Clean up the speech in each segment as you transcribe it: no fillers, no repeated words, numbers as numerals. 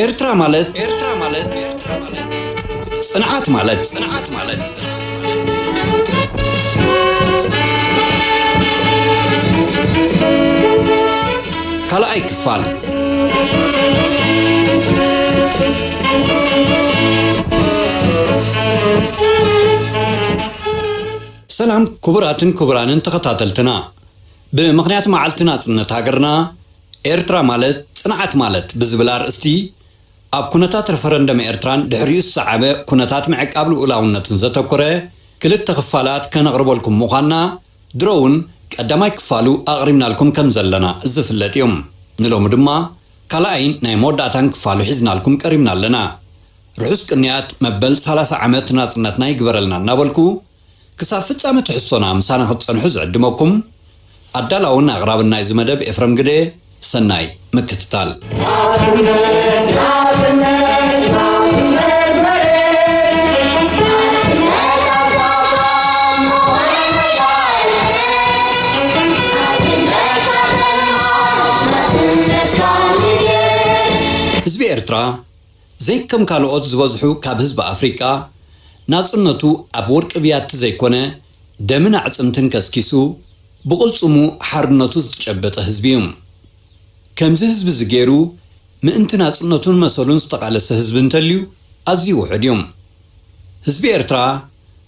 ኤርትራ ማለት ጽንዓት ማለት ካልኣይ ክፋል ሰላም ክቡራንን ተኸታተልትና በምክንያት መዓልትና ጽንዓት ሃገርና ኤርትራ ማለት ጽንዓት ማለት ብዝብል አርእስቲ ኣብ ኩነታት ሬፈረንደም ኤርትራን ድሕሪኡ ዝሰዓበ ኩነታት ምዕቃብ ልኡላውነትን ዘተኮረ ክልተ ክፋላት ከነቕርበልኩም ምዃንና ድሮውን ቀዳማይ ክፋሉ ኣቕሪብናልኩም ከም ዘለና ዝፍለጥ እዮም ንሎሚ ድማ ካልኣይን ናይ መወዳእታን ክፋሉ ሒዝናልኩም ቀሪብና ኣለና ርሑስ ቅንያት መበል 30 ዓመት ናጽነትና ይግበረልና እናበልኩ ክሳብ ፍጻመ ትሕሶና ምሳና ክጸንሑ ዝዕድመኩም ኣዳላውን ኣቕራብና እዚ መደብ ኤፍረም ግደ ሰናይ ምክትታል ህዝቢ ኤርትራ ዘይከም ካልኦት ዝበዝሑ ካብ ህዝቢ ኣፍሪቃ ናጽነቱ ኣብ ወርቂ ብያቲ ዘይኮነ ደምን ኣዕጽምትን ከስኪሱ ብቕልጽሙ ሓርነቱ ዝጨበጠ ህዝቢ እዩ ከምዚ ህዝቢ ዝገይሩ ምእንቲ ናጽነቱን መሰሉን ዝተቃለሰ ህዝቢ እንተልዩ ኣዝዩ ውሑድ እዮም ህዝቢ ኤርትራ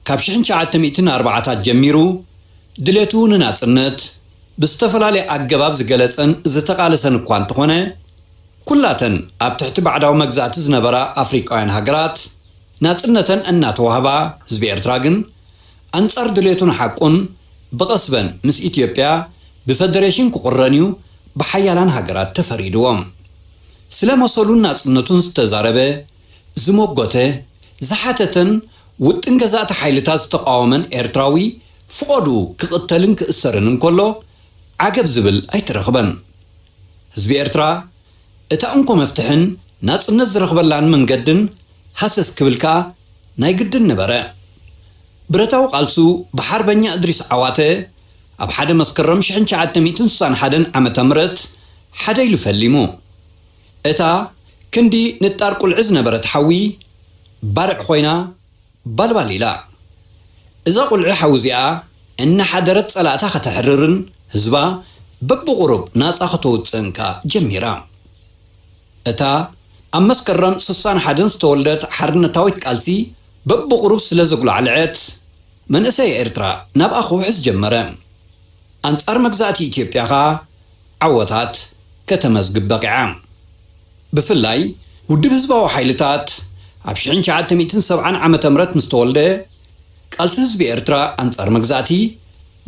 ካብ 1904 ጀሚሩ ድሌቱ ንናጽነት ብዝተፈላለየ ኣገባብ ዝገለጸን ዝተቃለሰን እኳ እንተኾነ ኩላተን ኣብ ትሕቲ ባዕዳዊ መግዛእቲ ዝነበራ ኣፍሪቃውያን ሃገራት ናጽነተን እናተዋህባ ህዝቢ ኤርትራ ግን አንጻር ድሌቱን ሓቁን በቀስበን ምስ ኢትዮጵያ በፌደሬሽን ክቁረንዩ በሐያላን ሀገራት ተፈሪድዎም ስለመሰሉን ናጽነቱን ዝተዛረበ ዝሞጎተ ዝሓተተን ውጥን ገዛእቲ ሓይልታት ዝተቃወመን ኤርትራዊ ፍቆዱ ክቅተልን ክእሰርን እንከሎ ዓገብ ዝብል ኣይትረኽበን ህዝቢ ኤርትራ እታ እንኮ መፍትሕን ናጽነት ዝረኽበላን መንገድን ሓሰስ ክብልካ ናይ ግድን ነበረ ብረታው ቃልሱ በሐርበኛ እድሪስ ዓዋተ ኣብ ሓደ መስከረም 1961 ዓመተ ምህረት ሓደ ይልፈሊሙ እታ ክንዲ ንጣር ቁልዕዝ ነበረት ሓዊ ባርዕ ኮይና ባልባሊላ እዛ ቁልዕ ሓውዚኣ እና ሓደረት ጸላእታ ከተሕርርን ህዝባ በብቁሩብ ናጻ ከተውፅንካ ጀሚራ እታ ኣብ መስከረም 61 ዝተወልደት ሓርነታዊት ቃልሲ በብቁሩብ ስለ ዘጉላዕልዐት መንእሰይ ኤርትራ ናብ ኣኽውሕዝ ጀመረ አንጻር መግዛእቲ ኢትዮጵያ ዓወታት ከተመዝግብ በቂዓ ብፍላይ ውድብ ህዝባዊ ሓይልታት ኣብ 1970 ዓመተ ምህረት ምስ ተወልደ ቃልሲ ህዝቢ ኤርትራ አንጻር መግዛእቲ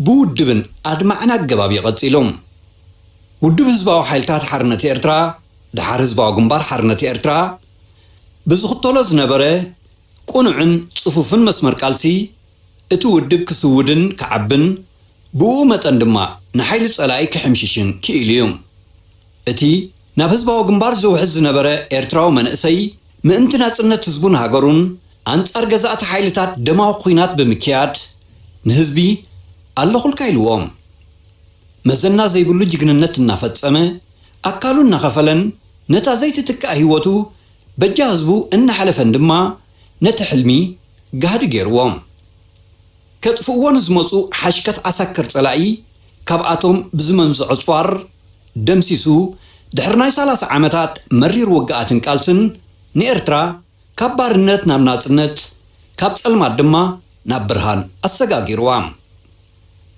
ብውድብን ኣድማዕና ኣገባብ ይቐጺሎም ውድብ ህዝባዊ ሓይልታት ሓርነት ኤርትራ ድሓር ህዝባዊ ግንባር ሓርነት ኤርትራ ብዝኽተሎ ዝነበረ ቁኑዕን ጽፉፍን መስመር ቃልሲ እቲ ውድብ ክስውድን ከዓብን ብኡ መጠን ድማ ንሓይሊ ጸላኢ ክሕምሽሽን ክኢሉ እዩ እቲ ናብ ህዝባዊ ግንባር ዝውሕዝ ዝነበረ ኤርትራዊ መንእሰይ ምእንቲ ናጽነት ህዝቡን ሃገሩን አንጻር ገዛእቲ ሓይልታት ደማዊ ኩናት ብምክያድ ንህዝቢ ኣለኹልካ ኢልዎም መዘና ዘይብሉ ጅግንነት እናፈጸመ ኣካሉ እናኸፈለን ነታ ዘይትትካእ ህይወቱ በጃ ህዝቡ እናሓለፈን ድማ ነቲ ሕልሚ ጋህዲ ገይርዎም ከጥፍእዎን ዝመፁ ሓሽከት ኣሳከር ጸላኢ ካብኣቶም ብዝመንዙ ዕፅዋር ደምሲሱ ድሕሪ ናይ 30 ዓመታት መሪር ወግኣትን ቃልስን ንኤርትራ ካብ ባርነት ናብ ናጽነት ካብ ጸልማት ድማ ናብ ብርሃን ኣሰጋጊርዋ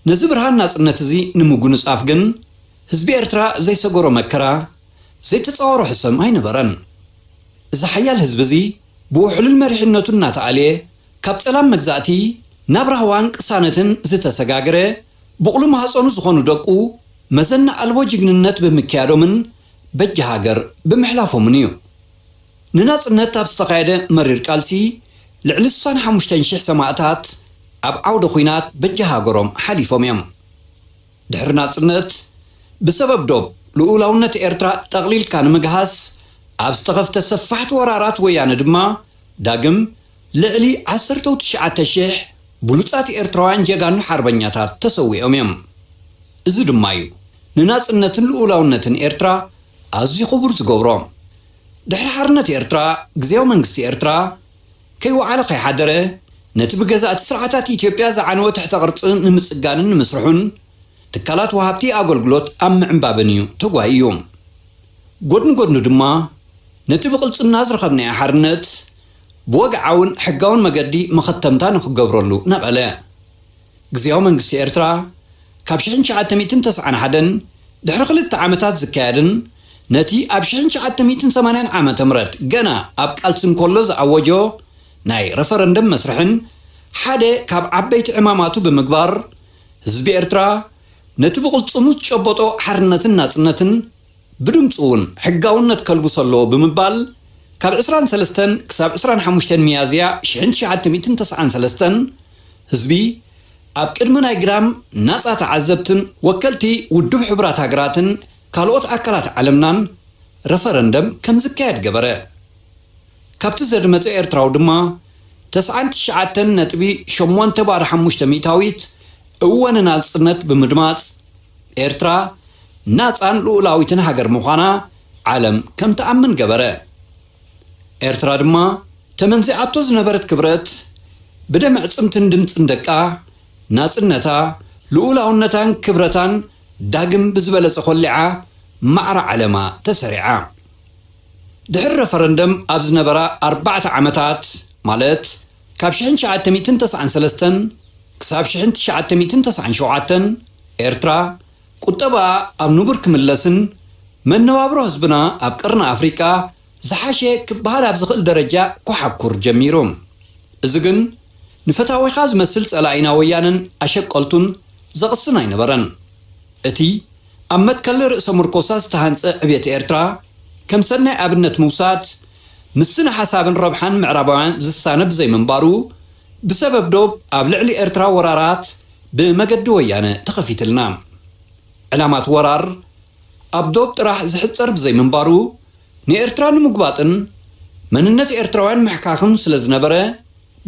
ነዚ ብርሃን ናጽነት እዚ ንምጉንጻፍ ግን ህዝቢ ኤርትራ ዘይሰገሮ መከራ ዘይተጻወሮ ሕሰም ኣይነበረን እዚ ሓያል ህዝቢ እዚ ብውሕሉል መሪሕነቱ እናተኣልየ ካብ ጸላም መግዛእቲ ናብ ራህዋን ቅሳነትን ዝተሰጋገረ ብቕሉ ማህፀኑ ዝኾኑ ደቁ መዘና ኣልቦ ጅግንነት ብምክያዶምን በጃ ሃገር ብምሕላፎምን እዩ ንናጽነት ኣብ ዝተኻየደ መሪር ቃልሲ ልዕሊ 65,000 ሰማዕታት ኣብ ዓውደ ኩናት በጃ ሃገሮም ሓሊፎም እዮም ድሕሪ ናጽነት بسبب دوب لؤلاونة إرترا تقليل كان مجهز أبستغفت سفحت ورارات ويانا دما داقم لعلي 19,000 بلوتات إرتراوان جاقان حربانياتات تسوي أميم إزدو مايو نناس النتن لؤلاونة إرترا أزي خبر زقورام ድሕሪ ሓርነት ኤርትራ ግዜያዊ መንግስቲ ኤርትራ ከይወዓለ ከይሓደረ ነቲ ብገዛእቲ ስርዓታት ኢትዮጵያ ዝዓነወ ትሕተ ቅርፂ ንምፅጋንን ንምስርሑን ትካላት ወሃብቲ ኣገልግሎት ኣብ ምዕንባብን እዩ ተጓሂዩ ጎድኑ ድማ ነቲ ብቕልፅምና ዝረኸብናዮ ሓርነት ብወግዓውን ሕጋውን መገዲ መኸተምታ ንክገብረሉ ነቐለ ግዜያዊ መንግስቲ ኤርትራ ካብ 1991 ድሕሪ 2 ዓመታት ዝካየድን ነቲ ኣብ 1980 ዓመተ ምህረት ገና ኣብ ቃልሲ እንከሎ ዝኣወጆ ናይ ረፈረንደም መስርሕን ሓደ ካብ ዓበይቲ ዕማማቱ ብምግባር ህዝቢ ኤርትራ ነቲ ብቕልፅሙ ዝጨበጦ ሓርነትን ናጽነትን ብድምፁውን ሕጋውነት ከልግሰሎ ብምባል ካብ 23 ክሳብ 25 ሚያዝያ 1993 ህዝቢ ኣብ ቅድሚ ናይ ግራም ናጻ ተዓዘብትን ወከልቲ ውድብ ሕቡራት ሃገራትን ካልኦት ኣካላት ዓለምናን ረፈረንደም ከም ዝካየድ ገበረ ካብቲ ዘድመፀ ኤርትራው ድማ 99.8 ሚታዊት እወን ናጽነት ብምድማጽ ኤርትራ ናጻን ልኡላዊትን ሃገር ምዃና ዓለም ከም ተኣምን ገበረ ኤርትራ ድማ ተመንዚኣቶ ዝነበረት ክብረት ብደም ዕጽምትን ድምፅን ደቃ ናጽነታ ልኡላውነታን ክብረታን ዳግም ብዝበለጸ ኾሊዓ ማዕረ ዓለማ ተሰሪዓ ድሕሪ ረፈረንደም ኣብ ዝነበራ 4 ዓመታት ማለት ካብ 1993 ክሳብ 1997 ኤርትራ ቁጠባ ኣብ ንቡር ክምለስን መነባብሮ ህዝብና ኣብ ቀርኒ ኣፍሪቃ ዝሓሸ ክበሃል ኣብ ዝኽእል ደረጃ ኩሓኩር ጀሚሩ እዚ ግን ንፈታዊኻ ዝመስል ጸላኢና ወያንን ኣሸቀልቱን ዘቕስን ኣይነበረን እቲ ኣብ መትከል ርእሰ ምርኮሳ ዝተሃንፀ ዕብየት ኤርትራ ከም ሰናይ ኣብነት ምውሳድ ምስነ ሓሳብን ረብሓን ምዕራባውያን ዝሳነብ ዘይምንባሩ ብሰበብ ዶብ ኣብ ልዕሊ ኤርትራ ወራራት ብመገዲ ወያነ ተኸፊትልና ዕላማት ወራር ኣብ ዶብ ጥራሕ ዝሕፀር ብዘይምንባሩ ንኤርትራ ንምግባጥን መንነት ኤርትራውያን ምሕካኽን ስለ ዝነበረ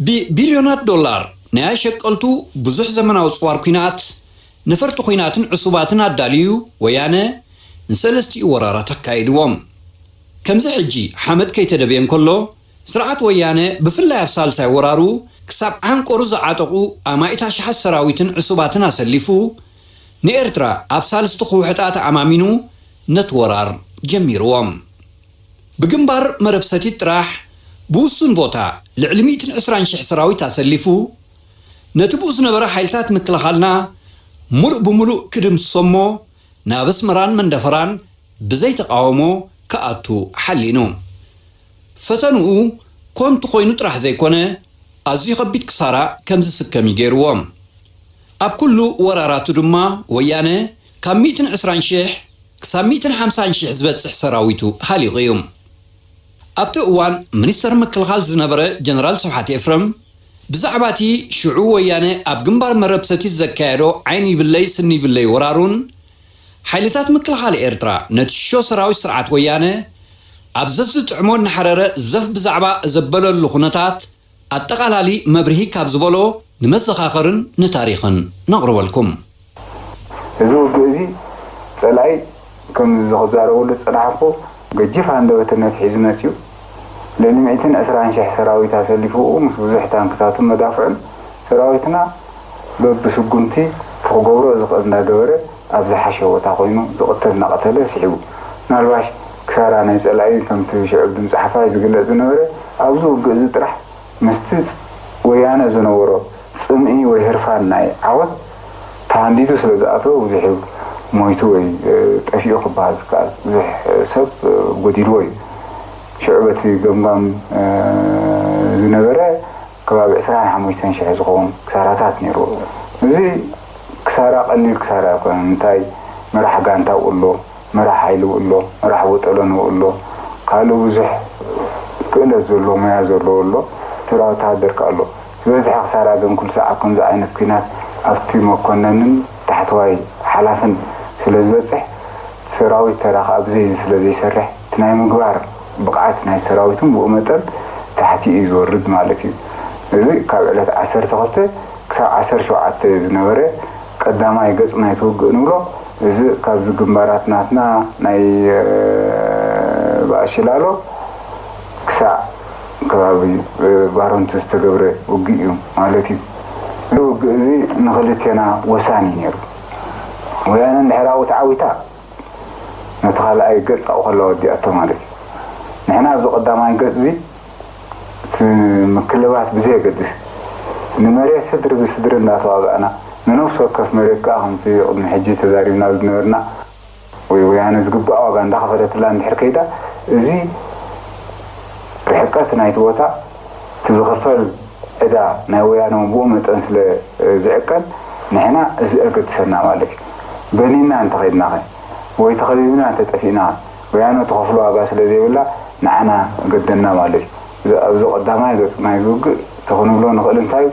ብቢልዮናት ዶላር ናይ ኣሸቀልቱ ብዙሕ ዘመናዊ ጽዋር ኩናት ነፈርቲ ኩናትን ዕሱባትን ኣዳልዩ ወያነ ንሰለስቲኡ ወራራት ኣካይድዎም ከምዚ ሕጂ ሓመድ ከይተደብየን ከሎ ስርዓት ወያነ ብፍላይ ኣብ ሳልሳይ ወራሩ ክሳብ ዓንቆሩ ዝዓጠቑ ኣማኢታ ሸሓት ሰራዊትን ዕሱባትን ኣሰሊፉ ንኤርትራ ኣብ ሳልስቲ ክውሕጣት ኣማሚኑ ነቲ ወራር ጀሚርዎም ብግንባር መረብ ሰቲት ጥራሕ ብውሱን ቦታ ልዕሊ 120,000 ሰራዊት ኣሰሊፉ ነቲ ብኡ ዝነበረ ሓይልታት ምክልኻልና ሙሉእ ብምሉእ ክድምስሶሞ ናብ ኣስመራን መንደፈራን ብዘይ ተቃውሞ ከኣቱ ሓሊኑ ፈተንኡ ኮንቱ ኮይኑ ጥራሕ ዘይኮነ ኣዝዩ ከቢድ ክሳራ ከም ዝስከም ይገይርዎም ኣብ ኩሉ ወራራቱ ድማ ወያነ ካብ 120,000 ክሳብ 150,000 ዝበፅሕ ሰራዊቱ ሃሊቑ እዩ ኣብቲ እዋን ሚኒስተር ምክልኻል ዝነበረ ጀነራል ስብሓት ኤፍረም ብዛዕባ እቲ ሽዑ ወያነ ኣብ ግንባር መረብ ሰቲት ዘካየዶ ዓይኒ ይብለይ ስኒ ይብለይ ወራሩን ሓይልታት ምክልኻል ኤርትራ ነቲ ሾ ሰራዊት ስርዓት ወያነ ኣብ ዘዝጥዕሞ ንሓረረ ዘፍ ብዛዕባ ዘበለሉ ኩነታት ኣጠቓላሊ መብርሂ ካብ ዝበሎ ንመዘኻኸርን ንታሪኽን ነቕርበልኩም እዚ ውግእ እዚ ጸላይ ከም ዝኽዛረበሉ ጽናሕፎ ገጂፍ አንደበትነት ሒዙ መፅዩ ለ120,000 ሰራዊት ኣሰሊፉ ምስ ብዙሕ ታንክታትን መዳፍዕን ሰራዊትና በብስጉምቲ ክገብሮ ዝኽእል እናገበረ ኣብ ዝሓሸ ቦታ ኮይኑ ዝቕተል እናቐተለ ስዒቡ ናልባሽ ክሳራ ናይ ጸላይ ከምቲ ሽዑብ ድምፂ ሓፋሽ ዝግለጽ ዝነበረ ኣብዚ ውግእ እዚ ጥራሕ ምስቲ ወያነ ዝነበሮ ጽምኢ ወይ ህርፋን ናይ ዓወት ተሃንዲዱ ስለ ዝኣተወ ብዙሕ ሞይቱ ወይ ጠፊኡ ክበሃል ዝከኣል ብዙሕ ሰብ ጎዲልዎ እዩ ሽዑበቲ ገምጋም ዝነበረ ከባቢ 25,000 ዝኸውን ክሳራታት ነይሩ እዚ ክሳራ ቀሊል ክሳራ ኮነ እንታይ መራሕ ጋንታ ውሎ መራሕ ሓይሊ ውሎ መራሕ ወጠሎን ውሎ ካልእ ብዙሕ ክእለት ዘሎ ሞያ ዘለዎ ውሎ ተራውታ ደርካሎ ዝበዝሐ ክሳራ ግን ኩሉ ሰዓት ከምዚ ዓይነት ኩናት ኣብቲ መኮነንን ታሕተዋይ ሓላፍን ስለ ዝበፅሕ ሰራዊት ተራኻ ኣብዘይ ስለ ዘይሰርሕ እቲ ናይ ምግባር ብቕዓት ናይ ሰራዊትን ብኡ መጠን ታሕቲ እዩ ዝወርድ ማለት እዩ እዚ ካብ ዕለት 12 ክሳብ 17 ዝነበረ ቀዳማይ ገጽ ናይ ትውግእ ንብሎ እዚ ካብ ዝግንባራት ናትና ናይ ባእሽላሎ كبابي بارون تستقبر وقيهم مالتي لو قزي نخلتنا وساني نيرو ويانا نحراو تعاويتا نتخال أي قص أو خلا ودي أتمالك نحنا أبزو قدامي قصي مكلبات بزي قدس نمري صدر بصدر الناس واقعنا ننوف وكف مريكا هم في قدم حجي تزارينا بنورنا ويانا زقب أواقعن داخل فريت الله نحر كيدا زي رحكات نايت وطا تزغفل إذا ناويانا مبومة أنسل زعكن نحنا زي أقد سرنا مالك بنينا انتخيدنا ويتخلينا تتفينا ويانا تخفلوا أباس الذي ولا نحنا قدنا مالك أبزو قدامي قد ما يزوق تخونوا له نقل انتايب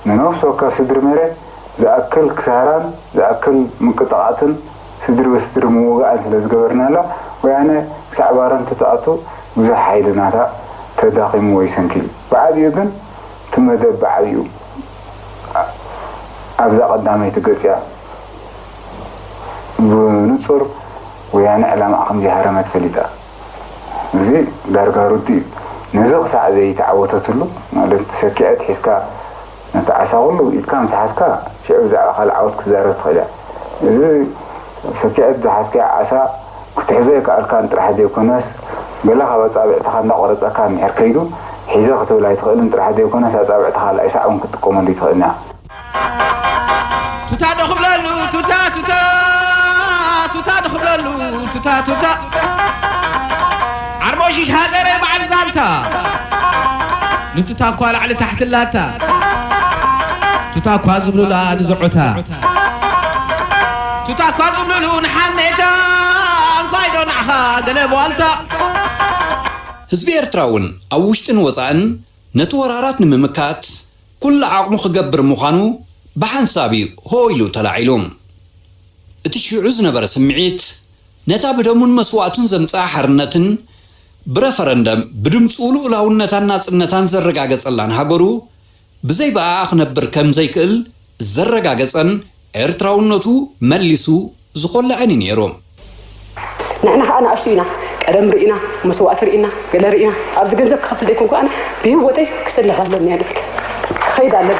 ننوف وكف صدر مريت زأكل كساران زأكل مقطعات صدر وصدر موقع لزقبرنا له ويعني سعباران تتأتو بزح حيلنا تداقم ويسنكل بعد يدن تمدب بعيو أبزا قدامي تقسيا بنصر ويعني علام أقم جهارمات فليتا زي دارقارو دي نزق ساعة زي تعوتت له مالت سكيات حسكا نتعساقل له إذكام سحسكا شعب زعب خال عوت كزارت خلا زي سكيات زحسكا عسا كتحزيك أركان ترحدي يكوناس بلا خبط أبع تخال نقرص أكان يحركيدو حيزا ختو لا يتخلن ترحدي يكوناس أبع تخال أي ساعة ممكن تقوم اللي تخلنا توتا دخبللو توتا توتا توتا دخبللو توتا توتا عربوشيش هاجري بعد زانتا نتوتا كوال على تحت اللاتا توتا كوازبلو لا نزعوتا توتا كوازبلو نحنيتا انقايدو نعها دلبو ألتا ህዝቢ ኤርትራውን ኣብ ውሽጥን ወፃእን ነቲ ወራራት ንምምካት ኩሉ ዓቕሙ ክገብር ምዃኑ ብሓንሳቢ ሆይሉ ተላዒሎም እቲ ሽዑ ዝነበረ ስምዒት ነታ ብደሙን መስዋዕቱን ዘምፅኣ ሓርነትን ብረፈረንደም ብድምፁ ልኡላውነታን ናጽነታን ዘረጋገጸላን ሃገሩ ብዘይ በኣ ክነብር ከም ዘይክእል ዘረጋገጸን ኤርትራውነቱ መሊሱ ዝቆልዐን ነይሮም نحن خانا أشتينا كلام رئينا مسوات رئينا قال رئينا أبز جنزب خفل ديكم كأنا بيوتي كسل غالم يعني خيد على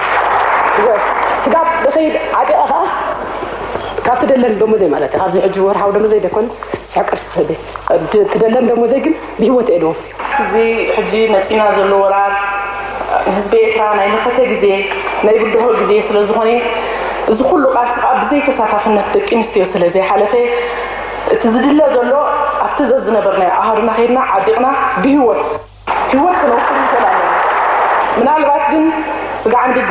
تجاب بخيد عادي أخا كافت دلنا دم زي مالته هذا الجوار حاول دم زي ده كون شكر هذا تدلنا دم زي كن بيوتي إنه زي حجي نسينا زلورات هزبيتنا نفتح جدي نيبده جدي سلزخوني زخلو قاس أبزي كساتفنا تكينستيو سلزي حلفه تزدله زلو أتزز نبرنا أهرنا خيرنا عادقنا بهوت هوت كنوصل مثلا من الوقت دين فقع عندي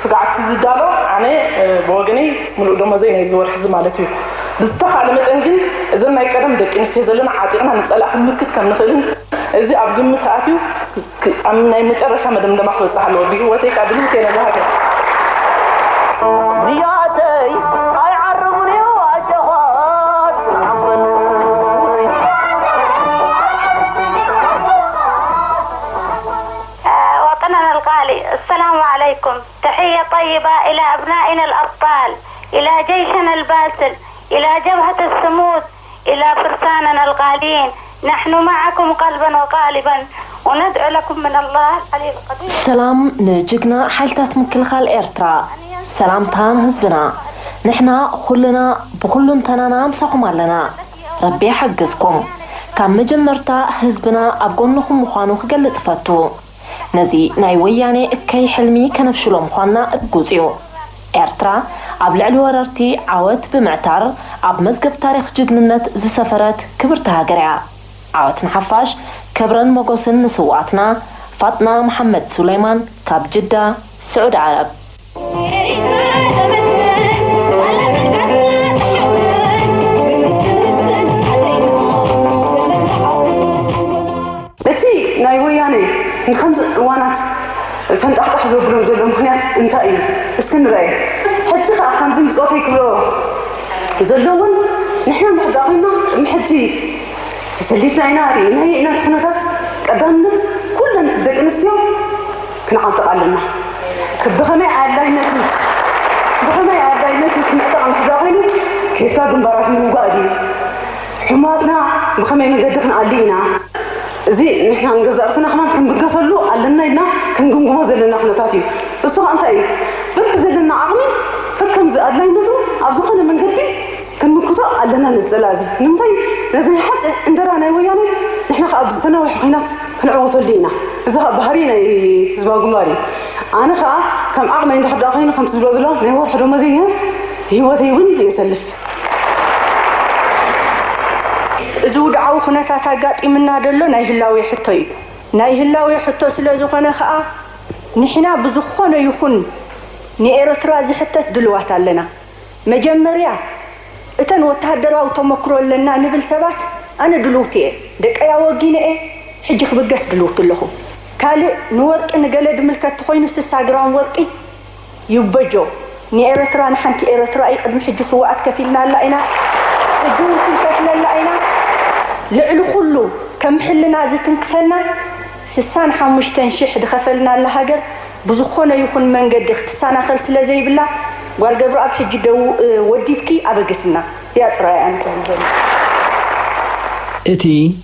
فقع تزدله أنا بوجني من قدام زين يزور حزب مالتي دستخ على متنجي إذا ما يكرم دك إن كذلنا عادقنا نسأل أخذ مكت كم نخلين إذا أبدو متعافي أمنا متأرش هم دم أخذ صحلو بهوت يكادلو كنا بهذا السلام عليكم تحية طيبة إلى أبنائنا الأبطال إلى جيشنا الباسل إلى جبهة الصمود إلى فرساننا الغاليين نحن معكم قلبا وقالبا وندعو لكم من الله العلي القدير سلام نجينا حالتات مكلخال إرترا سلام تان هزبنا نحنا كلنا بكلن تنانا مساكم علينا ربي حقزكم كان مجمرتا هزبنا أبقونكم مخانوك قل تفتو نزي ناي وياني كي حلمي كنفشلو مخانا الجوزيو إرترا قبل الوررتي عوت بمعتر عب مزقب تاريخ جدنت زي سفرات كبرتها قريعة عوت نحفاش كبرن مقوسن نسواتنا فاطمة محمد سليمان كاب جدة سعود عرب بتي ناي وياني نخمس وانات فنتحتح زوبلون زلو مخنيات انتاين اسكندرية حجي خا خمسي مصوفي كبلو زلوون نحنا محضاقينا محجي تسليتنا يناري نهي إنا تحنطات قدامنا كلنا دق نسيو كنعانطق علينا بخمي عادايناتي كنعطق محضاقينا كيفا قنبارات من مقادي حماتنا بخمي مقدخنا علينا زي نحن نجزأتنا كمان كم بقتلو علنا إننا كم جمجمة زلنا إحنا تاتي بس هو أنت إيه بس زلنا عقمي فكم زاد لينتو عبزقنا من قدي كم بكتو علنا نتزلازي نمتي لازم حتى عندنا نوياني نحن خابزتنا وحقينات كنعوض لينا إذا بهرينا زبا قماري أنا خا كم عقمي عند حد آخرين 5 زلازل ما هو حد مزيان هو ثيون يسلف زود عو خناتا تاقات إمنا دلو ناي هلاوي حتوي ناي هلاوي حتو سلازو خنا خا نحنا بزخونا يخون ني إرترا زي حتى دلوات لنا مجمريا إتن وتهدراو تمكرو لنا نبل سبات أنا دلوتي دك أيا وقينا إيه حجي خبقس دلوت لهم كالي نورق نقلد ملكة تخوين 6 جرام ورقي يبجو ني إرترا نحنتي إرترا أي قدم حجي سواء كفيلنا لأينا حجون كفيلنا لأينا لعلو كله كم حلنا زيتن كفلنا 65 شح دخفلنا لهاجر بزخونا يكون من قد اختصانا خلص لزي بالله قال قبل أبحج دو وديفكي أبقسنا يا ترى أنتم زين إتي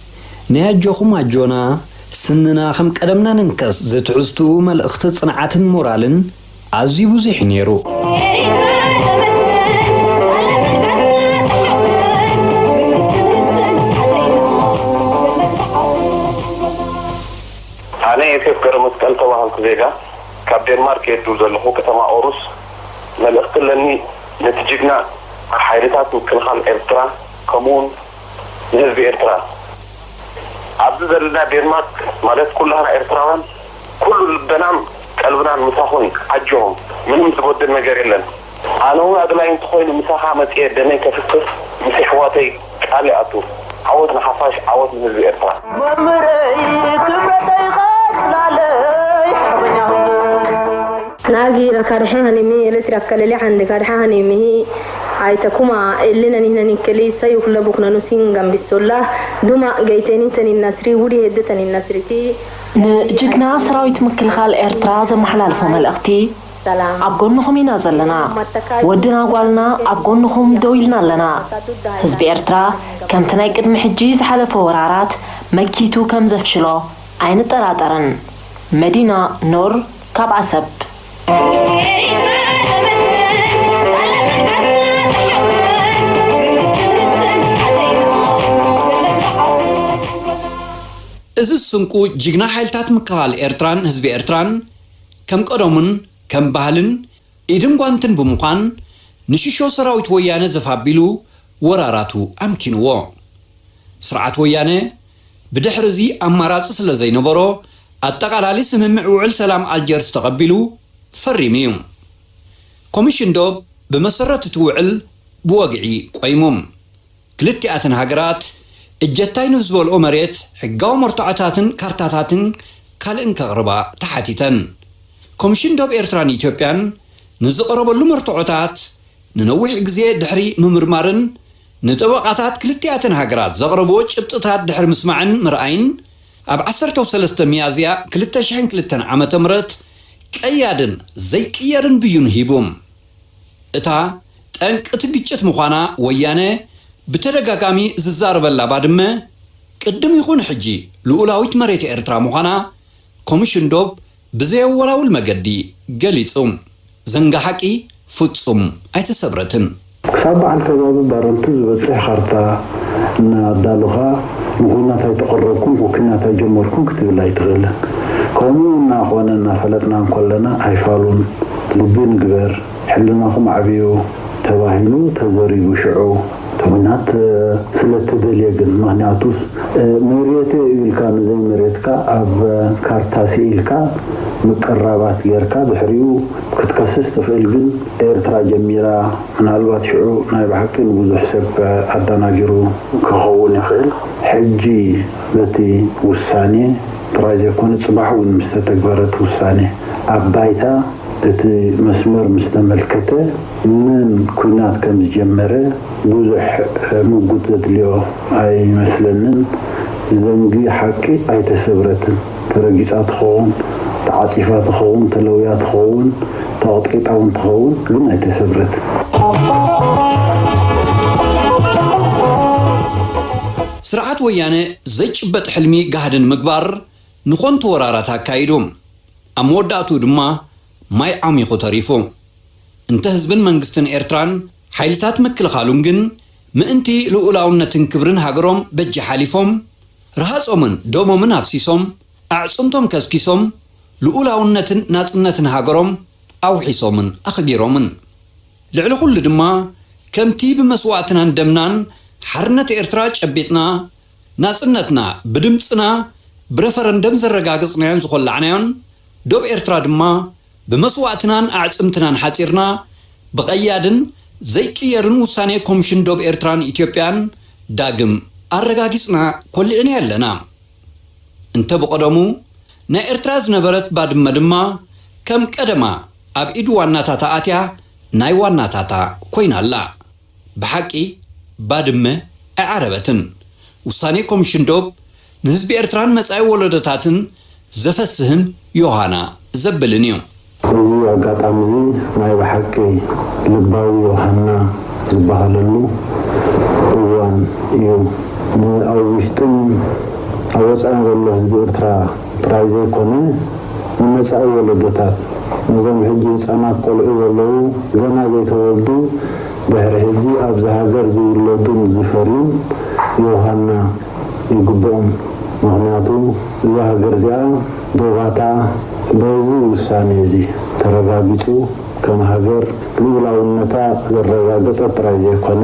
نهجوكم أجونا سننا خم قدمنا ننكس زت عزتو مال اخت صنعات مورالن عزيبو زي حنيرو أنا يفكر مسكال طبعا كذا كابدين ماركت دوزلهو كتما أوروس ملأختلني نتيجنا حيرتات ممكن خال إرترا كمون نزل إرترا عبد زلنا ديرمارك مالت كلها إرتراوان كل البنام قلبنا المساخون حجهم منهم تبود المجاري لنا أنا هو أدلاين تخوين مساحة متئة دني كفكر مسيحواتي قالي أطور عوضنا حفاش عوضنا نزل إرترا ناجي لكارحاني مي لترك كلي عند كارحاني مي عايتكما اللي نحن نكلي سيف لبكنا نسين جنب السلا دوما جيتني تاني النصري ودي هدتني النصري تي جكنا سراويت مكل خال إرترا زم حلالهم الأختي عبقونهم ينازلنا ودنا قالنا عبقونهم دويلنا لنا حزب إرترا كم تنايقد محجيز حلف ورارات مكيتو كم زفشلو عين التراترن مدينة نور كاب عسب إذا السنكو جيجنا حالتات مكال إرتران حزب إرتران كم قدومن كم بحلن إدم قوانتن بمقان نشيشو سراويت ويانة زفابيلو وراراتو أمكنوو سرعات ويانة بدحرزي أمارات سلزي نبرو التقالالي سممع وعل سلام الجيرس تقبلو فرميوم كوميشن دوب بمسرة توعل بوقعي قيموم كلتئاتن هاجرات الجتاين هزبو الأمريت حقاو مرتعتاتن كارتاتاتن كالن كغربا تحتيتن كوميشن دوب إرتران إثيوبيان نزقرب اللو مرتعتات ننوح اجزيه دحري ممرمارن نطبقاتات كلتئاتن هاجرات زغربو شبطتات دحر مسمعن مرأين أب 13 ميازيا 2002 عام تمرت كيادن زي كيادن بيون هيبوم اتا تنك اتقجت مخانا ويانه بترغاغامي ززاربلا بادمه قدم يكون حجي لولاويت مريت إرترا مخانا كوميشن دوب بزي ولاول مغدي غليصوم زنغا حقي فصوم ايتسبرتن سبع الفضاء بارنتو زبصح خرطا نادالوها مغنا تقربكم وكنا تجمركم كتب لا يتغل كوننا اخواننا فلتنا كلنا ايفالون لبين غبر حلناكم عبيو تواهلو تزوريو شعو تمنات سلت دليغن معناتوس مريته يلكا زي مريتكا اب كارتاسي يلكا مقربات يركا بحريو كتكسس تفعلجن إرترا جميرا نالوات شعو نايب حقين وزو حسب أدناجرو كخون يخيل حجي بتي وساني تراجع كونت صباح ونمستتكبرت وساني أبايتا تتي مسمر مستملكته من كونات كم جمرة بوزح موجودة اليوم أي مثلاً زنجي حكي أي تسبرتن ترجيسات خون تعاطفات خون تلويات خون تعاطفات خون لما أي تسبرت ስርዓት ወያነ ዘይጭበጥ ሕልሚ ጋህድን ምግባር ንኾንቱ ወራራት አካይዶም አመወዳቱ ድማ ማይ ዓሚኹ ተሪፉ እንተ ህዝብን መንግስትን ኤርትራን ሓይልታት ምክልኻሉን ግን ምእንቲ ልኡላውነትን ክብርን ሃገሮም በጅ ሓሊፎም ረሃጾምን ዶሞምን አፍሲሶም አዕጽምቶም ከስኪሶም ልኡላውነትን ናጽነትን ሃገሮም አውሒሶምን አኽቢሮምን ልዕሊ ኩሉ ድማ ከምቲ ብመስዋዕትናን ደምናን ሓርነት ኤርትራ ጨቢጥና ናጽነትና ብድምፅና ብረፈረንደም ዘረጋግጽናዮን ዝኮላዕናዮን ዶብ ኤርትራ ድማ بمسوعتنان أعصمتنان حصيرنا بقيادن ዘይቅየርን ውሳኔ ኮሚሽን ዶብ ኤርትራን ኢትዮጵያን ዳግም አረጋግጽና ኮልዕን ያለና እንተ በቀደሙ ና ኤርትራ ዝነበረት ባድመ ድማ ከም ቀደማ ኣብ ኢድ ዋናታታ አትያ ናይ ዋናታታ ኮይናላ በሐቂ ባድመ አዓረበትን ውሳኔ ኮሚሽን ዶብ ንህዝብ ኤርትራን መጻይ ወለደታትን ዘፈስህን ዮሐና ዘብልንዩ እዚ አጋጣሚ ናይ በሐቂ ልባዊ ዮሐና ዝበሃለሉ እዋን እዩ ኣብ ውሽጥም ኣብ ወፃኢ ዘሎ ህዝቢ ኤርትራ ጥራይ ዘይኮነ ንመጻኢ ወለደታት ነዞም ሕጂ ህፃናት ቆልዑ ዘለዉ ገና ዘይተወልዱ ድሕሪ ሕጂ ኣብዚ ሃገር ዝውለዱን ዝፈርዩን ዮሐና ይግብኦም ምክንያቱ እዛ ሃገር እዚኣ ዶባታ በዚ ውሳኔ እዚ ተረጋግጡ ከም ሃገር ልኡላውነታ ዘረጋገፀ ጥራይ ዘይኮነ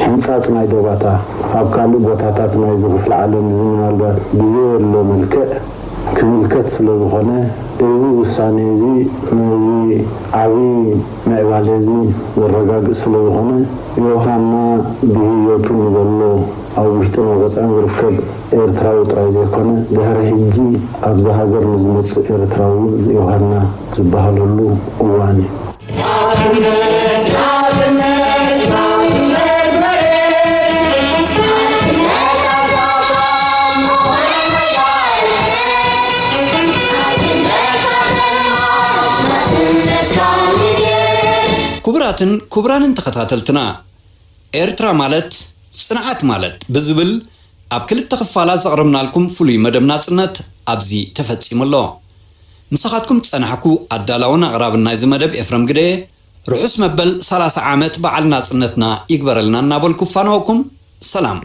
ሕንፃፅ ናይ ዶባታ ኣብ ካልእ ቦታታት ናይ ዝኽፍለ ዓለም ምናልባት ብዘየሎ መልክዕ ክምልከት ስለዝኾነ እዚ ውሳኔ እዚ ነዚ ዓብዪ ምዕባለ እዚ ዘረጋግፅ ስለዝኾነ ዮሐና ብህይወቱ ንዘሎ ኣብ ውሽጢ ወፃኢን ዝርከብ ኤርትራዊ ጥራይ ዘይኮነ ድሕሪ ሕጂ ኣብዚ ሃገር ንዝመፅእ ኤርትራዊ ዮሐና ዝበሃለሉ እዋን ኩብራንን ተኸታተልትና ኤርትራ ማለት ጽንዓት ማለት ብዝብል ኣብ ክልተ ክፋላት ዘቕርብናልኩም ፍሉይ መደብ ናጽነት ኣብዚ ተፈጺሙሎ ንስኻትኩም ጸናሕኩ ኣዳላውን ኣቕራብን ናይዚ መደብ ኤፍረም ግደ ርሑስ መበል 30 ዓመት በዓል ናጽነትና ይግበረልና እናበልኩ ፋኖኩም ሰላም